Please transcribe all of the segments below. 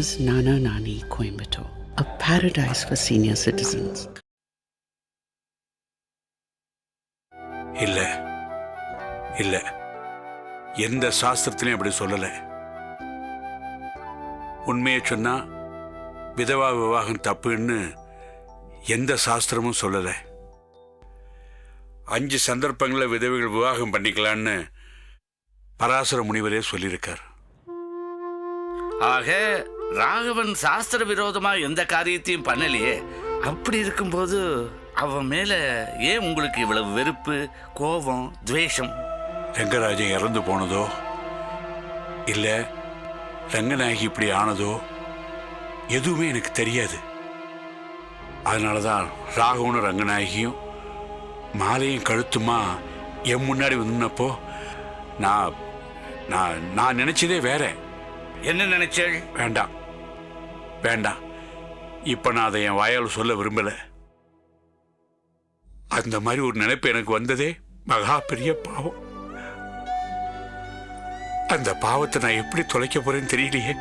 is Nana Nani Coimbatore, a paradise for senior citizens. இல்ல இல்ல, எந்த சாஸ்திரத்திலையும் அப்படி சொல்லல. உண்மையை சொன்னா விதவா விவாகம் தப்புன்னு எந்த சாஸ்திரமும் சொல்லல. 5 சந்தர்ப்பங்களில் விதவைகள் விவாகம் பண்ணிக்கலான்னு பராசர முனிவரே சொல்லியிருக்கார். ஆக ராகவன் சாஸ்திர விரோதமா எந்த காரியத்தையும் பண்ணலையே. அப்படி இருக்கும்போது அவன் மேல ஏன் உங்களுக்கு இவ்வளவு வெறுப்பு, கோபம், துவேஷம்? ரங்கராஜன் இறந்து போனதோ இல்ல ரங்கநாயகி இப்படி ஆனதோ எதுவுமே எனக்கு தெரியாது. அதனாலதான் ராகவனும் ரங்கநாயகியும் மாலையும் கழுத்துமா என் முன்னாடி வந்தப்போ நான் நான் நான் நினைச்சதே வேற. என்ன நினைச்சேள்? வேண்டாம் வேண்டாம், இப்ப நான் அதை என் வாயால் சொல்ல விரும்பல. அந்த மாதிரி ஒரு நினைப்பு எனக்கு வந்ததே மகா பெரிய பாவம். அந்த பாவத்தை நான் எப்படி தொலைக்க போறேன்னு தெரியலையே.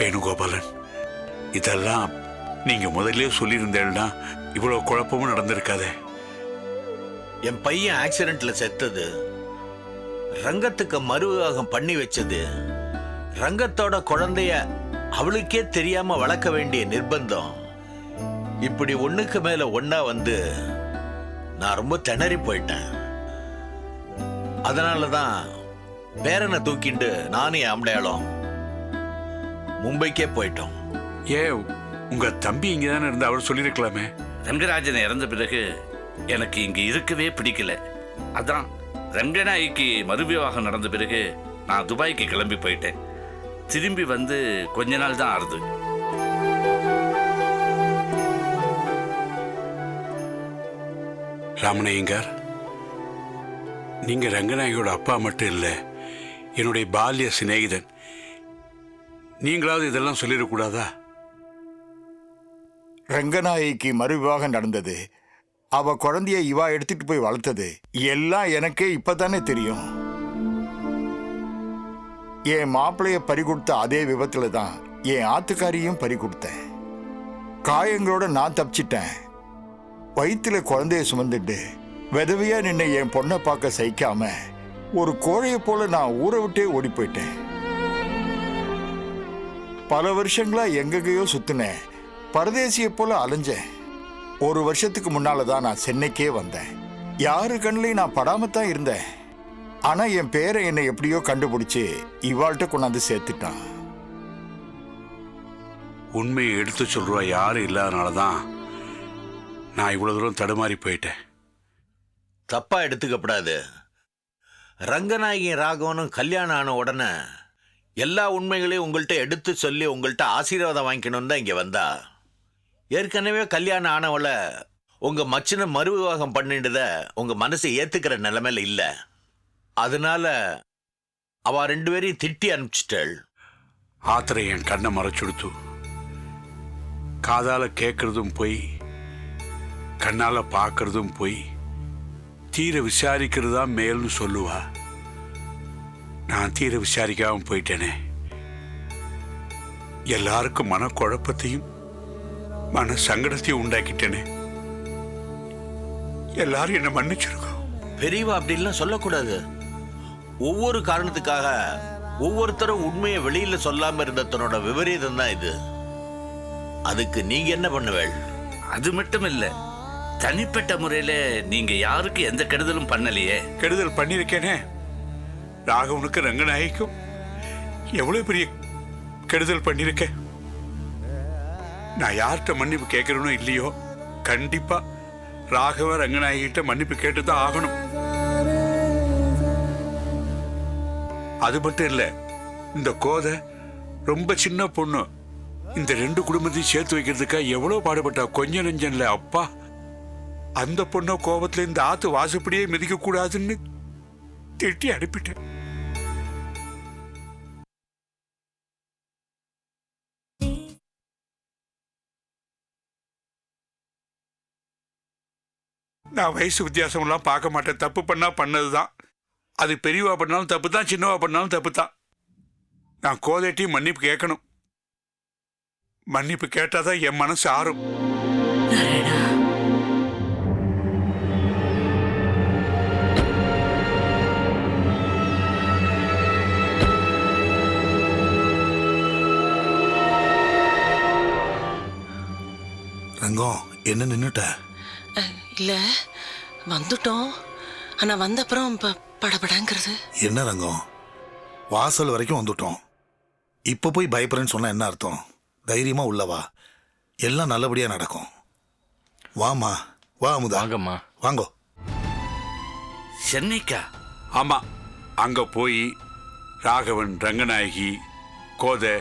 வேணுகோபாலன், இதெல்லாம் நீங்க முதல்ல சொல்லியிருந்தேன்னா இவ்வளவு குழப்பமும் நடந்திருக்காதே. என் பையன் ஆக்சிடென்ட்ல செத்தது, ரங்கத்துக்கு மறுவிவாகம் பண்ணி வச்சது, ரங்கத்தோட குழந்தைய அவளுக்கே தெரியாம வளர்க்க வேண்டிய நிர்பந்தம், இப்படி ஒண்ணுக்கு மேல ஒன்னா வந்து நான் ரொம்ப திணறி போயிட்டேன். அதனாலதான் பேரனை தூக்கிண்டு நானும் ஆம்படையாலும் மும்பைக்கே போயிட்டோம். ஏன் உங்க தம்பி இங்கதானே இருந்து அவர் சொல்லியிருக்கலாமே. ரங்கராஜன் இறந்த பிறகு எனக்கு இங்க இருக்கவே பிடிக்கல. அதான் ரங்கநாயகிக்கு மறுவிவாகம் நடந்த பிறகு நான் துபாய்க்கு கிளம்பி போயிட்டேன். திரும்பி வந்து கொஞ்ச நாள் தான் ஆறுது. ராமநாயங்கர், நீங்க ரங்கநாயகியோட அப்பா மட்டும் இல்லை, என்னுடைய பால்ய சிநேகிதன். நீங்களாவது இதெல்லாம் சொல்லிடக்கூடாதா? ரங்கநாயகிக்கு மறுவிவாகம் நடந்தது, அவ குழந்தைய இவா எடுத்துட்டு போய் வளர்த்தது எல்லாம் எனக்கே இப்பதானே தெரியும். என் மாப்பிள்ளைய பறி கொடுத்த அதே விபத்துல தான் என் ஆத்துக்காரியும் பறி கொடுத்தேன். காயங்களோட நான் தப்பிச்சிட்டேன். வயிற்றுல குழந்தைய சுமந்துட்டு விதவையா நின்ன என் பொண்ணை பார்க்க சகிக்காம ஒரு கோழையை போல நான் ஊரை விட்டே ஓடி போயிட்டேன். பல வருஷங்களா எங்கெங்கயோ சுத்தினேன், பரதேசியை போல அலைஞ்சேன். 1 வருஷத்துக்கு முன்னாலதான் நான் சென்னைக்கே வந்தேன். யாரு கண்ணிலையும் நான் படாமத்தான் இருந்தேன். ஆனா என் பேரை என்னை எப்படியோ கண்டுபிடிச்சு இவாள்கிட்ட கொண்டாந்து சேர்த்துட்டான். உண்மையை எடுத்து சொல்றா யாரும் இல்லாதனாலதான் நான் இவ்வளவு தூரம் தடுமாறி போயிட்டேன். தப்பா எடுத்துக்கப்படாது. ரங்கநாயகி ராகவனும் கல்யாணம் ஆன உடனே எல்லா உண்மைகளையும் உங்கள்கிட்ட எடுத்து சொல்லி உங்கள்கிட்ட ஆசீர்வாதம் வாங்கிக்கணும்னு தான் இங்க வந்தா. ஏற்கனவே கல்யாணம் ஆனவளை உங்க மச்சின மறுவிவாகம் பண்ணிட்டத உங்க மனசை ஏத்துக்கிற நிலைமையில இல்ல. அதனால அவ 2 பேரையும் திட்டி அனுப்பிச்சிட்டாள். ஆத்திரை என் கண்ணை மறைச்சுடுத்து. காதால கேட்கறதும் போய், கண்ணால பார்க்கறதும் போய், தீர விசாரிக்கிறதா மேல்னு சொல்லுவா. நான் தீர விசாரிக்காம போயிட்டேனே. எல்லாருக்கும் மனக்குழப்பத்தையும் மன சங்கடத்தையும் உண்டாக்கிட்டேனே. எல்லாரும் என்ன மன்னிச்சிருக்கோம். பெரியவா அப்படின்லாம் சொல்லக்கூடாது. ஒவ்வொரு காரணத்துக்காக ஒவ்வொருத்தரும் உண்மையை வெளியில சொல்லாம இருந்த தன்னோட விபரீதம் தான் இது. அதுக்கு நீங்க என்ன பண்ணுவேள்? அது மட்டும் இல்ல, தனிப்பட்ட முறையில நீங்க யாருக்கு எந்த கெடுதலும் பண்ணலையே. கெடுதல் பண்ணிருக்கேனே. ராகவனுக்கு ரங்கநாயகிக்கும் எவ்வளவு பெரிய கெடுதல் பண்ணிருக்கேன். நான் யார்கிட்ட மன்னிப்பு கேட்கறனோ இல்லையோ, கண்டிப்பா ராகவ ரங்கநாயகிட்ட மன்னிப்பு கேட்டுதான் ஆகணும். அது மட்டும் இல்ல, இந்த கோதை ரொம்ப சின்ன பொண்ணு. இந்த 2 குடும்பத்தையும் சேர்த்து வைக்கிறதுக்காக எவ்வளவு பாடுபட்டா. கொஞ்சம் நெஞ்சம் இல்ல அப்பா. அந்த பொண்ண கோபத்துல இந்த ஆத்து வாசப்படியே மிதிக்க கூடாதுன்னு திட்டி அனுப்பிட்டேன். நான் வயசு வித்தியாசம் எல்லாம் பார்க்க மாட்டேன். தப்பு பண்ணா பண்ணதுதான். அது பெரியவா பண்ணாலும் தப்பு தான், சின்னவா பண்ணாலும் தப்பு தான். நான் கோதைட்டையும் மன்னிப்பு கேட்கணும். மன்னிப்பு கேட்டாதான் என் மனசு ஆறும். நாராயணா, ரங்கம் என்ன நின்னுட்ட? இல்ல வந்துட்டோம். ஆனா வந்த அப்புறம் படபடங்கிறது. என்ன ரங்கம், வாசல் வரைக்கும் வந்துட்டோம். இப்ப போய் பயப்படுறேன்னு சொன்னா என்ன அர்த்தம்? தைரியமா உள்ளவா, எல்லாம் நல்லபடியா நடக்கும். வாமா, வா அமுதா. வாங்கம்மா. வாங்கோ. சென்னைக்கா? ஆமா, அங்க போய் ராகவன், ரங்கநாயகி, கோதை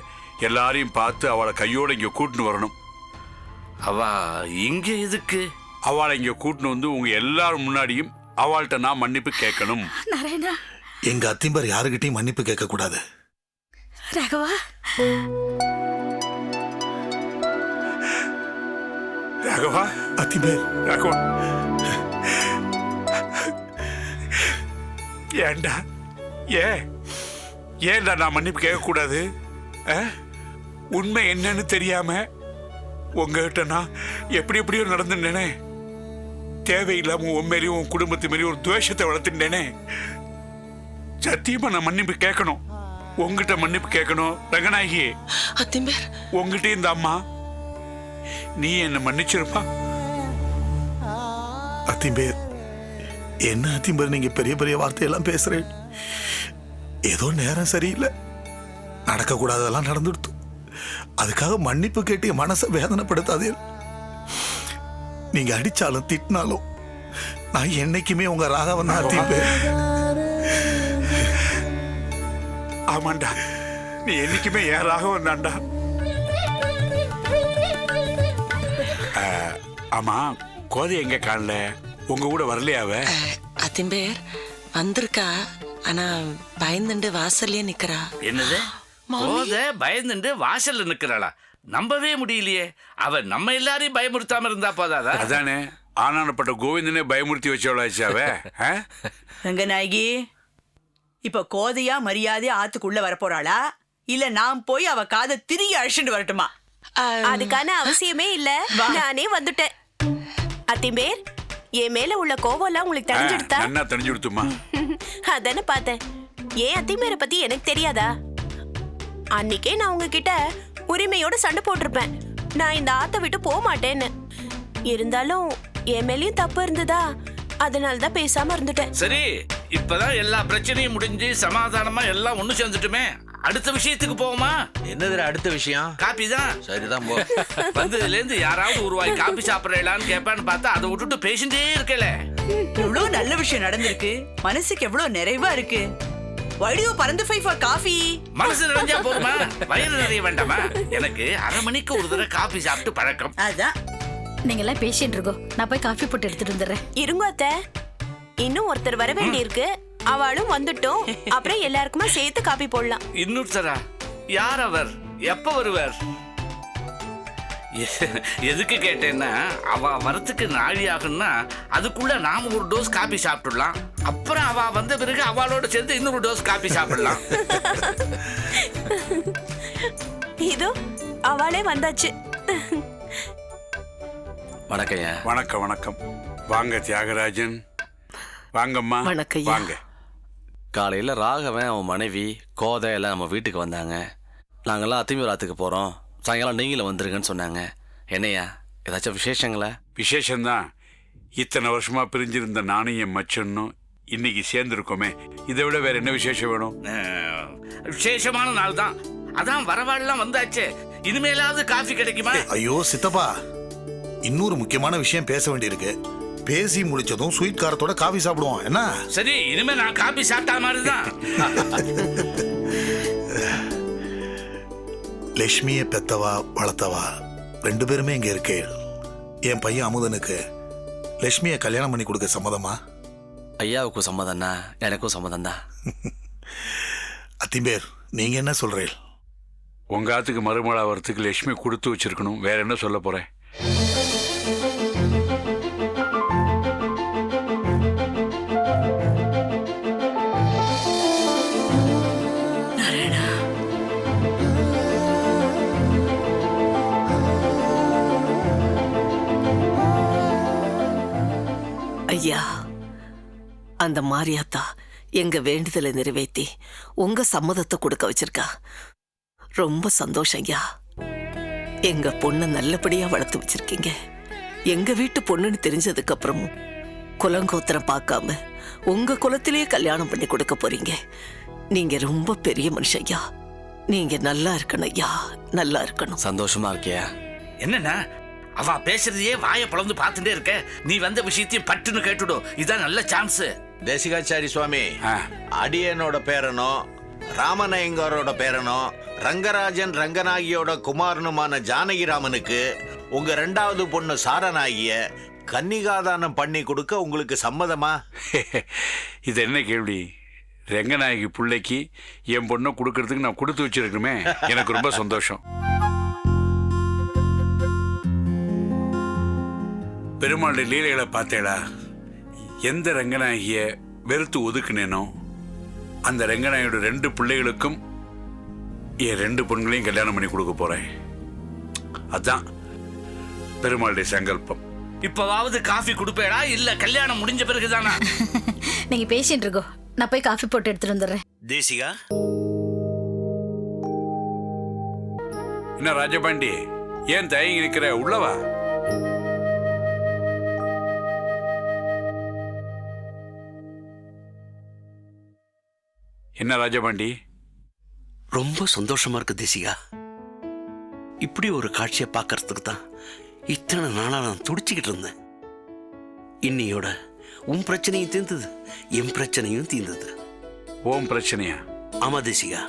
எல்லாரையும் பார்த்து அவளை கையோட இங்க கூட்டின்னு வரணும். அவ இங்க எதுக்கு? அவளை இங்க கூட்டின்னு வந்து உங்க எல்லாரும் முன்னாடியும் அவள்கிட்ட நான் மன்னிப்பு கேட்கணும். நாராயணா. எங்க அத்திம்பர் யாருகிட்டையும் மன்னிப்பு கேட்க கூடாது. ராகவா. ராகவா, அத்திம்பேர், ராகவா, ஏண்டா ஏன்டா நான் மன்னிப்பு கேட்கக்கூடாது? உண்மை என்னன்னு தெரியாம உங்ககிட்ட நான் எப்படியோ நடந்துட்டேனே. தேவையில்லாம உன் மேலேயும் உன் குடும்பத்து மேலேயும் ஒரு துவேஷத்தை வளர்த்துட்டேனே. சத்தியமா நான் மன்னிப்பு கேட்கணும். உங்ககிட்ட மன்னிப்பு கேட்கணும். ரங்கநாயகி, அத்திம்பேர், உங்ககிட்ட இந்த அம்மா நீ என்ன மன்னிச்சிருப்பா? அத்திம்பேர், என்ன அத்திம்பேர் நீங்க பெரிய பெரிய வார்த்தையெல்லாம் பேசுறேன். ஏதோ நேரம் சரியில்லை, நடக்க கூடாதெல்லாம் நடந்துடுத்து. அதுக்காக மன்னிப்பு கேட்டு என் மனசை வேதனைப்படுத்தாதே. நீங்க அடிச்சாலும் திட்டினாலும் நான் என்னைக்குமே உங்க ராகவன் தான் அத்திம்பேர். ஆமாண்டா, நீ என்னைக்குமே என் ராகவன் தான்டா. ஆமா, கோதை எங்க காணல? உங்க கூட வரலையாவ? அத்திம்பேர் வந்திருக்கா. ஆனா பயந்துண்டு வாசல்லே நிக்கிறா. என்னது? கோதை பயந்துட்டு வாசல்ல நிக்கிறாளா? நம்பவே முடியலையே. அவ நம்ம எல்லாரையும் பயமுறுத்தாம இருந்தா போதாதா? அதானே, ஆனானப்பட்ட கோவிந்தனே பயமுறுத்தி வச்சவளாச்சாவ. ரங்கநாயகி, இப்ப கோதையா மரியாதை ஆத்துக்குள்ள வரப்போறாளா, இல்ல நான் போய் அவ காதை திரும்பி அழிச்சுட்டு வரட்டுமா? அதுக்கான அவசியமே இல்ல, நானே வந்துட்டேன். அத்திம்பேர், என் மேல உள்ள கோவம்லாம் உங்களுக்கு தெரிஞ்சுடுதா? என்ன தெரிஞ்சுடுத்துமா? அதானே பார்த்தேன். ஏன் அத்திம்பேரை பத்தி எனக்கு தெரியாதா? அன்னைக்கே நான் உங்ககிட்ட உரிமையோட சண்டை போட்டிருப்பேன், நான் இந்த ஆத்தை விட்டு போக மாட்டேன்னு. இருந்தாலும் என் மேலயும் தப்பு இருந்ததா, அதனாலதான் பேசாம இருந்துட்டேன். சரி, இப்பதான் எல்லா பிரச்சனையும் முடிஞ்சு சமாதானமா எல்லாம் ஒண்ணு சேர்ந்துட்டுமே. அடுத்த விஷயத்துக்கு போவோமா? என்னது அடுத்த விஷயம்? காப்பி தான். சரிதான் போ. வந்ததுல இருந்து யாராவது ஒரு வாய் காப்பி சாப்பிடலான்னு கேட்பான்னு பார்த்தா அதை விட்டுட்டு பேசிட்டே இருக்கல. எவ்வளவு நல்ல விஷயம் நடந்திருக்கு, மனசுக்கு எவ்வளவு நிறைவா இருக்கு. Why do you பறந்து for coffee? மனசு நிறைஞ்சா போதுமா? வயிறு நிறைய வேண்டாமா? எனக்கு அரை மணிக்கு ஒரு தடவை காபி சாப்பிட்டு பழக்கம். அதான். நீங்க எல்லாம் பேசிட்டு இருக்கோ, நான் போய் காஃபி போட்டு எடுத்துட்டு வந்துடுறேன். இருங்க அத்தை, இன்னும் ஒருத்தர் வர வேண்டி இருக்கு. அவளும் வந்துட்டோம், அப்புறம் எல்லாருக்குமா சேர்த்து காப்பி போடலாம். இன்னொருத்தரா? யார் அவர்? எப்ப வருவார்? எதுக்கு கேட்டேன்னா, அவ வரத்துக்கு நாழி ஆகுன்னா அதுக்குள்ள நாம ஒரு டோஸ் காபி சாப்பிட்டுடலாம். அப்புறம் அவ வந்த பிறகு அவளோட சேர்ந்து இன்னொரு டோஸ் காபி சாப்பிடலாம். இதோ அவளே வந்தாச்சு. வணக்கம்யா. வணக்கம் வணக்கம். வாங்க தியாகராஜன். வாங்கம்மா. வணக்கம். வாங்க. காலையில ராகவன், அவன் மனைவி கோதை எல்லாம் நம்ம வீட்டுக்கு வந்தாங்க. நாங்கெல்லாம் அத்திமீராத்துக்கு போறோம், சாயங்காலம் நீங்களும் வந்துருங்கன்னு சொன்னாங்க. என்னையா, ஏதாச்சும் விசேஷங்களா? விசேஷம்தான். இத்தனை வருஷமா பிரிஞ்சிருந்த நானும் என் மச்சனும் இன்னைக்கு சேர்ந்துருக்கோமே, இதை விட வேற என்ன விசேஷம் வேணும்? விசேஷமான நாள் தான். அதான் வரவாள்லாம் வந்தாச்சே, இனிமேலாவது காஃபி கிடைக்குமா? ஐயோ சித்தப்பா, இன்னொரு முக்கியமான விஷயம் பேச வேண்டியிருக்கு. பேசி முடிச்சதும் ஸ்வீட் காரத்தோட காஃபி சாப்பிடுவோம். என்ன? சரி, இனிமே நான் காபி சாப்பிட்டா மாதிரிதான். லட்சுமியை பெத்தவா வளர்த்தவா ரெண்டு பேருமே இங்க இருக்கே. என் பையன் அமுதனுக்கு லட்சுமியை கல்யாணம் பண்ணி கொடுக்க சம்மதமா? ஐயாவுக்கும் சம்மதம்னா எனக்கும் சம்மதம் தான். அத்திம்பேர், நீங்க என்ன சொல்றீங்க? உங்க ஆத்துக்கு மறுமலா வரத்துக்கு லட்சுமி கொடுத்து வச்சிருக்கணும், வேற என்ன சொல்ல போறேன்? நாராயணா, ஐயா, அந்த மாரியாத்தா எங்க வேண்டுதலை நிறைவேற்றி உங்க சம்மதத்தை கொடுக்க வச்சிருக்கா. ரொம்ப சந்தோஷம் ஐயா. எங்க பொண்ணை நல்லபடியா வளர்த்து வச்சிருக்கீங்க. எங்க வீட்டு பொண்ணுன்னு தெரிஞ்சதுக்கு அப்புறமும் குலங்கோத்திரம் பார்க்காம உங்க குலத்திலேயே கல்யாணம் பண்ணி கொடுக்க போறீங்க. நீங்க ரொம்ப பெரிய மனுஷன் ஐயா. நீங்க நல்லா இருக்கணும் ஐயா, நல்லா இருக்கணும். சந்தோஷமா இருக்கியா? என்னண்ணா அவ பேசுறதையே வாயை பிளந்து பார்த்துட்டே இருக்க. நீ வந்த விஷயத்தையும் பட்டுன்னு கேட்டுடும். இதான் நல்ல சான்ஸ். தேசிகாச்சாரி சுவாமி, அடியனோட பேரனோ ராமநாயங்காரோட பேரனோ ரங்கராஜன் ரங்கநாயகியோட குமாரனுமான ஜானகிராமனுக்கு உங்க 2வது பொண்ணு சாரநாயகிய கன்னிகாதானம் பண்ணி கொடுக்க உங்களுக்கு சம்மதமா? இது என்ன கேள்வி? ரங்கநாயகி பிள்ளைக்கு என் பொண்ணை கொடுக்கறதுக்கு நான் கொடுத்து வச்சிருக்கணுமே. எனக்கு ரொம்ப சந்தோஷம். பெருமாளுடைய லீலைகளை பார்த்தேடா. எந்த ரங்கநாயகிய வெறுத்து ஒதுக்குனேனோ அந்த ரங்கநாயகியோட 2 பிள்ளைகளுக்கும் என் 2 பொண்களையும் கல்யாணம் பண்ணி கொடுக்க போறேன். அதான் பெருமாளுடைய சங்கல்பம். இப்பவாவது காஃபி கொடுப்பேடா இல்ல கல்யாணம் முடிஞ்ச பிறகுதானா? நீங்க பேசிட்டு இருக்கோ, நான் போய் காஃபி போட்டு எடுத்துட்டு வந்துடுறேன். தேசிகா, என்ன ராஜபாண்டி, ஏன் தயங்கி நிக்கிற? உள்ளவா. என்ன ராஜபாண்டி? ரொம்ப சந்தோஷமா இருக்கு தேசிகா. இப்படி ஒரு காட்சியை பார்க்கறதுக்கு தான் இத்தனை நாளா நான் துடிச்சுக்கிட்டு இருந்தேன். இன்னையோட உன் பிரச்சனையும் தீர்ந்தது, என் பிரச்சனையும் தீர்ந்தது. ஓம் பிரச்சனையா? ஆமா தேசிகா,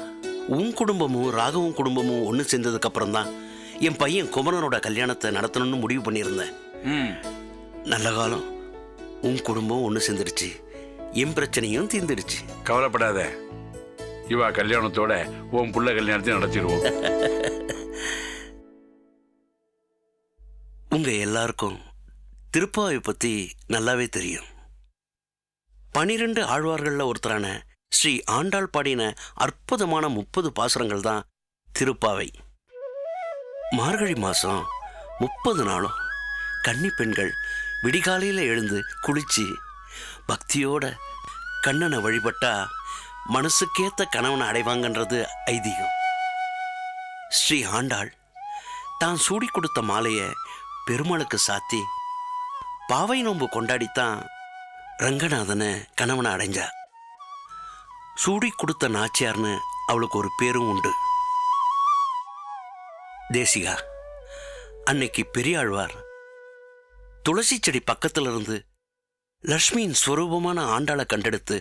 உன் குடும்பமும் ராகவும் குடும்பமும் ஒன்று சேர்ந்ததுக்கு அப்புறம் தான் என் பையன் குமரனோட கல்யாணத்தை நடத்தணும்னு முடிவு பண்ணியிருந்தேன். நல்ல காலம், உன் குடும்பம் ஒன்று சேர்ந்துடுச்சு, என் பிரச்சனையும் தீர்ந்துடுச்சு. கவலைப்படாத, இவா கல்யாணத்தோட உன் புள்ள கல்யாணத்தையும் நடத்திடுவோம். உங்க எல்லாருக்கும் திருப்பாவை பத்தி நல்லாவே தெரியும். 12 ஆழ்வார்கள்ல ஒருத்தரான ஸ்ரீ ஆண்டாள் பாடின அற்புதமான 30 பாசுரங்கள் தான் திருப்பாவை. மார்கழி மாசம் 30 நாளும் கன்னி பெண்கள் விடிகாலையில எழுந்து குளிச்சு பக்தியோட கண்ணனை வழிபட்டா மனசுக்கேத்த கணவனை அடைவாங்கன்றது ஐதீகம். ஸ்ரீ ஆண்டாள் தான் சூடி கொடுத்த மாலைய பெருமாளுக்கு சாத்தி பாவை நோன்பு கொண்டாடித்தான் ரங்கநாதனை கணவனை அடைஞ்சா. சூடி கொடுத்த நாச்சியார்னு அவளுக்கு ஒரு பேரும் உண்டு. தேசிகா, அன்னைக்கு பெரியாழ்வார் துளசி செடி பக்கத்துல இருந்து லக்ஷ்மியின் ஸ்வரூபமான ஆண்டாளை கண்டெடுத்து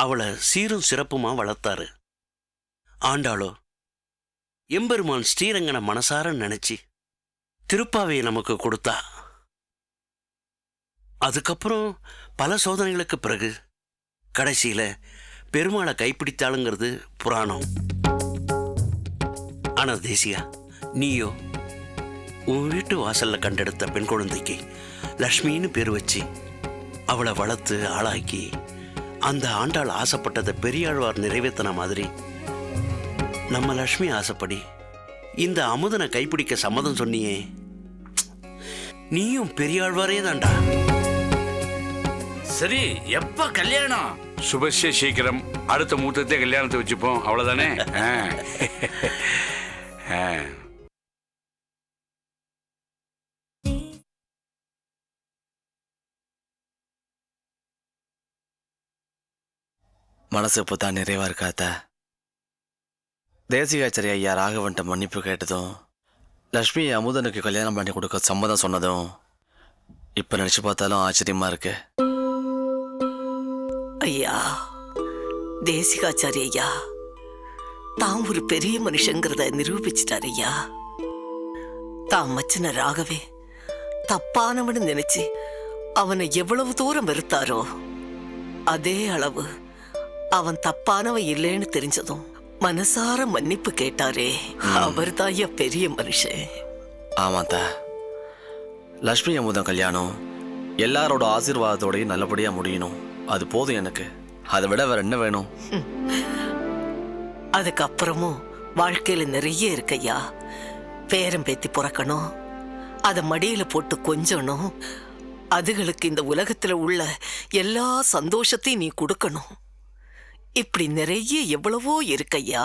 அவளை சீரும் சிறப்புமா வளர்த்தாரு. ஆண்டாளோ எம்பெருமான் ஸ்ரீரங்கனை மனசார நினைச்சு திருப்பாவையை நமக்கு கொடுத்தா. அதுக்கப்புறம் பல சோதனைகளுக்கு பிறகு கடைசியில பெருமாளை கைப்பிடித்தாளுங்கிறது புராணம். ஆனா தேசிகா, நீயோ உன் வீட்டு வாசல்ல கண்டெடுத்த பெண் குழந்தைக்கு லக்ஷ்மின்னு பேர் வச்சு அவளை வளர்த்து ஆளாக்கி அந்த ஆண்டாள் ஆசைப்பட்டதை பெரியாழ்வார் நிறைவேற்றின மாதிரி நம்ம லக்ஷ்மி ஆசைப்படி இந்த அமுதனை கைப்பிடிக்க சம்மதம் சொன்னியே. நீயும் பெரியாழ்வாரே தான்டா. சரி, எப்ப கல்யாணம்? சுபஸ்ய சீக்கிரம். அடுத்த முகூர்த்தத்தை கல்யாணத்தை வச்சுப்போம், அவ்வளவுதானே? மனசு இப்போ தான் நிறைவா இருக்காத்த. தேசிகாச்சாரி ஐயா ராகவன்ட்ட மன்னிப்பு கேட்டதும் லக்ஷ்மி அமுதனுக்கு கல்யாணம் பண்ணி கொடுக்க சம்மதம் சொன்னதும் இப்போ நினச்சி பார்த்தாலும் ஆச்சரியமா இருக்கு. ஐயா, தேசிகாச்சாரி ஐயா தான் ஒரு பெரிய மனுஷங்கிறத நிரூபிச்சிட்டார் ஐயா. தான் மச்சன ராகவே தப்பானவனு நினைச்சு அவனை எவ்வளவு தூரம் வெறுத்தாரோ அதே அளவு அவன் தப்பானவன் இல்லைன்னு தெரிஞ்சதும் மனசார மன்னிப்பு கேட்டாரே, அவர் தான் பெரிய மனுஷன். ஆமாத்தா, லக்ஷ்மி அமுதன் கல்யாணம் எல்லாரோட ஆசீர்வாதத்தோடையும் நல்லபடியா முடியணும். அது போதும் எனக்கு. அதை விட வேற என்ன வேணும்? அதுக்கப்புறமும் வாழ்க்கையில நிறைய இருக்கையா. பேரம் பேத்தி பிறக்கணும், அதை மடியில போட்டு கொஞ்சணும், அதுகளுக்கு இந்த உலகத்துல உள்ள எல்லா சந்தோஷத்தையும் நீ கொடுக்கணும். இப்படி நிறைய எவ்வளவோ இருக்கையா.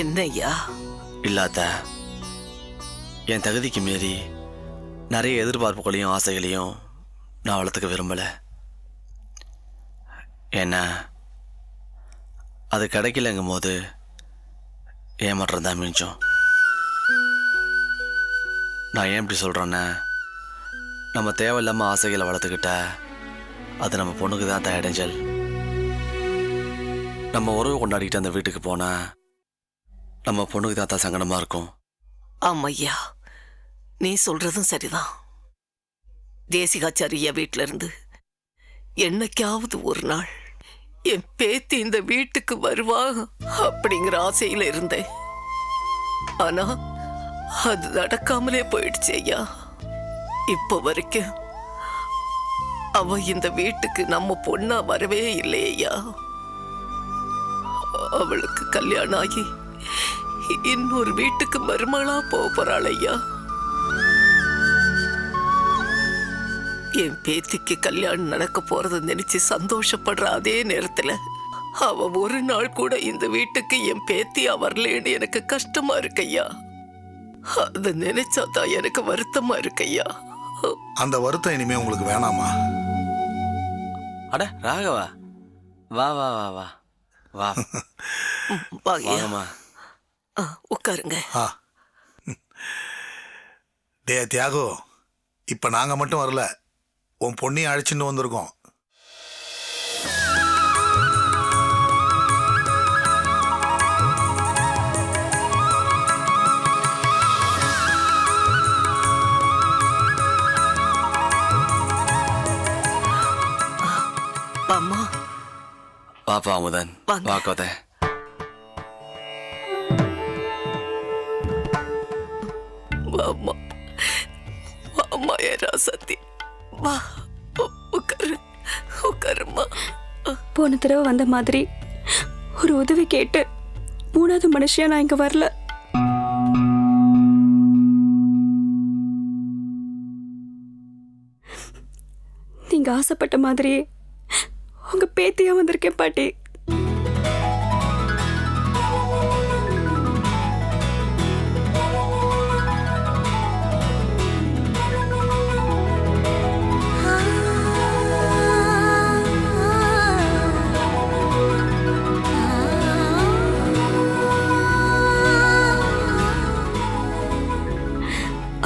என்னையா? இல்லாத என் தகுதிக்கு மீறி நிறைய எதிர்பார்ப்புகளையும் ஆசைகளையும் நான் வளர்த்துக்க விரும்பலை. ஏன்னா அது கிடைக்கலங்கும் போது ஏமாற்றம் தான் மிஞ்சம். நான் ஏன் இப்படி சொல்கிறேன்னா, நம்ம தேவையில்லாமல் ஆசைகளை வளர்த்துக்கிட்டா அது நம்ம பொண்ணுக்கு தான் தயடைஞ்சல். நம்ம உறவு கொண்டாடிக்கிட்டு அந்த வீட்டுக்கு போனால் நம்ம பொண்ணுக்கு தான் சங்கடமாக இருக்கும். ஆமையா, நீ சொல்றதும் சரிதான். தேசிகாச்சாரியா வீட்டில இருந்து என்னைக்காவது ஒரு நாள் என் பேத்தி இந்த வீட்டுக்கு வருவா அப்படிங்கிற ஆசையில இருந்தேன். ஆனா அது நடக்காமலே போயிடுச்சு ஐயா. இப்ப வரைக்கும் அவ இந்த வீட்டுக்கு நம்ம பொண்ணா வரவே இல்லையா. அவளுக்கு கல்யாணம் ஆகி இன்னொரு வீட்டுக்கு மருமகளா போறாள் ஐயா. என் பேத்திக்கு கல்யாணம் நடக்க போறத நினைச்சு சந்தோஷப்படுற அதே நேரத்துல அவ ஒரு நாள் கூட இந்த வீட்டுக்கு என் பேத்தியா வரலேன்னு எனக்கு கஷ்டமா இருக்கையா. அத நினைச்சாதான் எனக்கு வருத்தமா இருக்கையா. அந்த வருத்தம் இனிமே உங்களுக்கு வேணாமா? அட ராகவா, வா வா வா வா வா வாங்கம்மா. உட்காருங்க. டே தியாகு, இப்ப நாங்க மட்டும் வரல, உன் பொண்ணையும் அழைச்சிட்டு வந்திருக்கோம். அம்மா பாப்பா அமுதன், வா கோதை. வாம்மா, வாம்மா ஏ ராசத்தி, வா உட்காரு, உட்காருமா. போன தடவை வந்த மாதிரி ஒரு உதவி கேட்டு 3வது மனுஷியா நான் இங்க வரல. நீங்க ஆசைப்பட்ட மாதிரியே உங்க பேத்தியா வந்திருக்கேன் பாட்டி.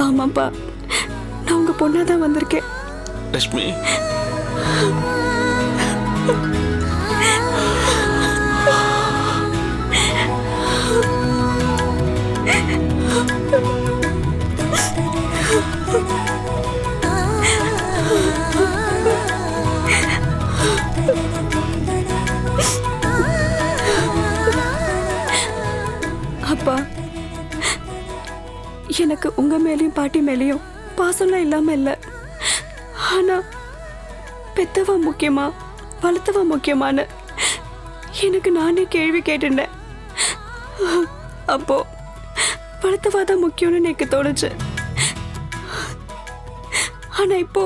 ஆமாப்பா, நான் உங்க பொண்ணாதான் வந்திருக்கேன். லட்சுமி, அப்பா, எனக்கு உங்க மேலயும் பாட்டி மேலயும் பாசம்லாம் இல்லாம இல்ல. ஆனா பெத்தவா முக்கியமா வளர்த்தவா முக்கியமான எனக்கு நானே கேள்வி கேட்டுட்டேன். அப்போ வளர்த்தவா தான் முக்கியம்னு எனக்கு தோணுச்சு. ஆனா இப்போ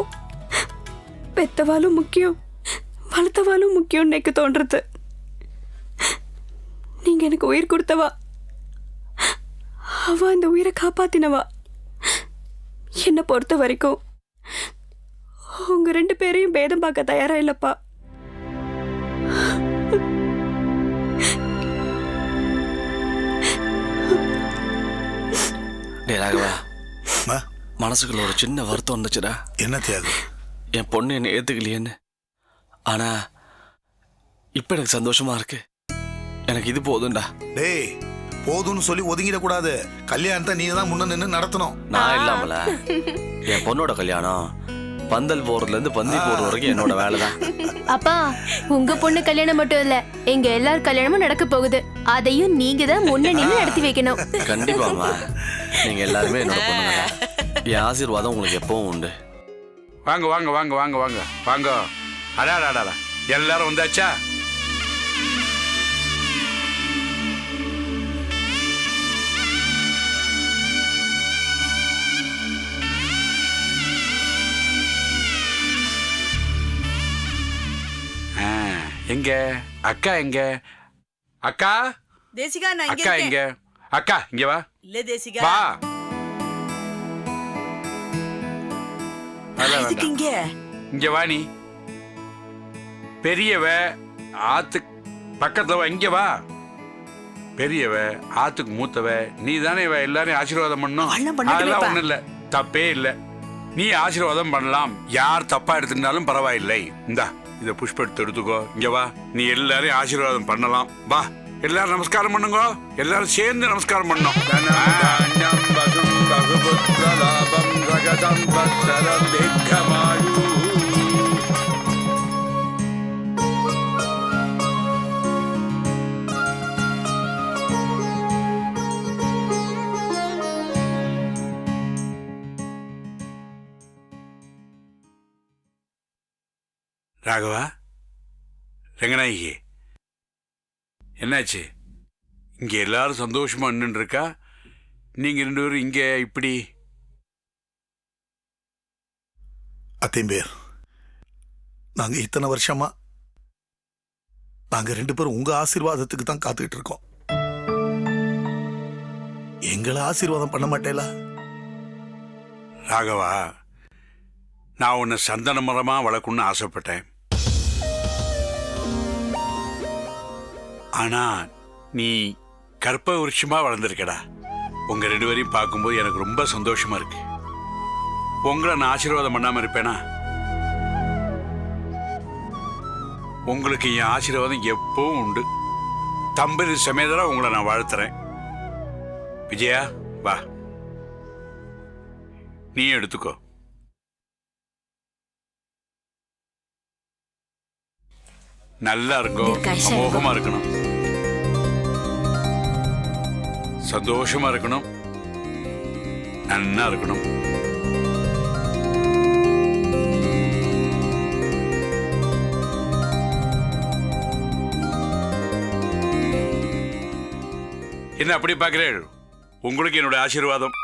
பெத்தவாலும் முக்கியம் வளர்த்தவாலும் முக்கியம்னு எனக்கு தோன்றது. நீங்க எனக்கு உயிர் கொடுத்தவா, அவ அந்த உயிரை காப்பாத்தினவா. என்னை பொறுத்த வரைக்கும் உங்க 2 பேரையும் பேதம் பார்க்க தயாரா இல்லப்பா. ராகவா, மனசுக்குள்ள ஒரு சின்ன வருத்தம் இருந்துச்சுடா. என்ன தியாகு? என் பொண்ணு என்னை ஏத்துக்கலையேன்னு. ஆனா இப்ப எனக்கு சந்தோஷமா இருக்கு. எனக்கு இது போதும்டா. டேய், போதும்னு சொல்லி ஒதுங்கிடக்கூடாது. கல்யாணத்தை நீங்க தான் முன்ன நின்று நடத்தணும். நான் இல்லாமல என் பொண்ணோட கல்யாணம் பந்தல் போறதுல இருந்து பந்தி போறது வரைக்கும் என்னோட வேலை தான். அப்பா, உங்க பொண்ணு கல்யாணம் மட்டும் இல்ல, எங்க எல்லார் கல்யாணமும் நடக்க போகுது. அதையும் நீங்க தான் முன்ன நின்று நடத்தி வைக்கணும். கண்டிப்பாமா, நீங்க எல்லாருமே என்னோட பொண்ணுங்க. என் ஆசீர்வாதம் உங்களுக்கு எப்பவும் உண்டு. வாங்க வாங்க வாங்க வாங்க வாங்க வாங்க. அடாடாடா, எல்லாரும் வந்தாச்சா? எங்க அக்கா எங்க? அக்கா தேசிகா நான் இங்க அக்கா எங்க? இருக்கேன். அக்கா இங்க வா. இல்ல தேசிகா. வா. அதெல்லாம் எதுக்கு வேண்டாம். இங்க? இங்க வா நீ. பெரியவ ஆத்து பக்கத்துல வா. இங்க வா. பெரியவ ஆத்துக்கு மூத்தவ நீ தானே இவ எல்லாரையும் ஆசீர்வாதம் பண்ணும். அவள்லாம் பண்ணட்டுமே அதெல்லாம் பா. ஒண்ணும் இல்ல, தப்பே இல்ல. நீ ஆசீர்வாதம் பண்ணலாம், யார் தப்பா எடுத்துட்டாலும் பரவாயில்லை. இந்தா இத புஷ்பத்தை எடுத்துக்கோ. இங்க வா, நீ எல்லாரையும் ஆசீர்வாதம் பண்ணலாம். வா, எல்லாரும் நமஸ்காரம் பண்ணுங்க. எல்லாரும் சேர்ந்து நமஸ்காரம் பண்ணோம். ராகவா, ரங்கநாயகி, என்னாச்சு? இங்க எல்லாரும் சந்தோஷமா நின்று இருக்கா, நீங்க 2 பேரும் இங்க இப்படி? அத்தையும் நாங்க இத்தனை வருஷமா நாங்க 2 பேரும் உங்க ஆசீர்வாதத்துக்கு தான் காத்துக்கிட்டு இருக்கோம். எங்களை ஆசீர்வாதம் பண்ண மாட்டேலா? ராகவா, நான் உன்னை சந்தன மரமா வளர்க்கணும்னு ஆசைப்பட்டேன். ஆனா நீ கற்ப விருட்சமா வளர்ந்துருக்கடா. உங்க 2 பேரையும் பார்க்கும்போது எனக்கு ரொம்ப சந்தோஷமா இருக்கு. உங்களை நான் ஆசீர்வாதம் பண்ணாம இருப்பேனா? உங்களுக்கு என் ஆசீர்வாதம் எப்பவும் உண்டு. தம்பதி சமேதரா உங்களை நான் வாழ்த்துறேன். விஜயா, வா, நீ எடுத்துக்கோ. நல்லா இருக்கும், அமோகமா இருக்கணும், சந்தோஷமா இருக்கணும், நன்னா இருக்கணும். என்ன அப்படி பார்க்கிறேன்? உங்களுக்கு என்னோட ஆசீர்வாதம்.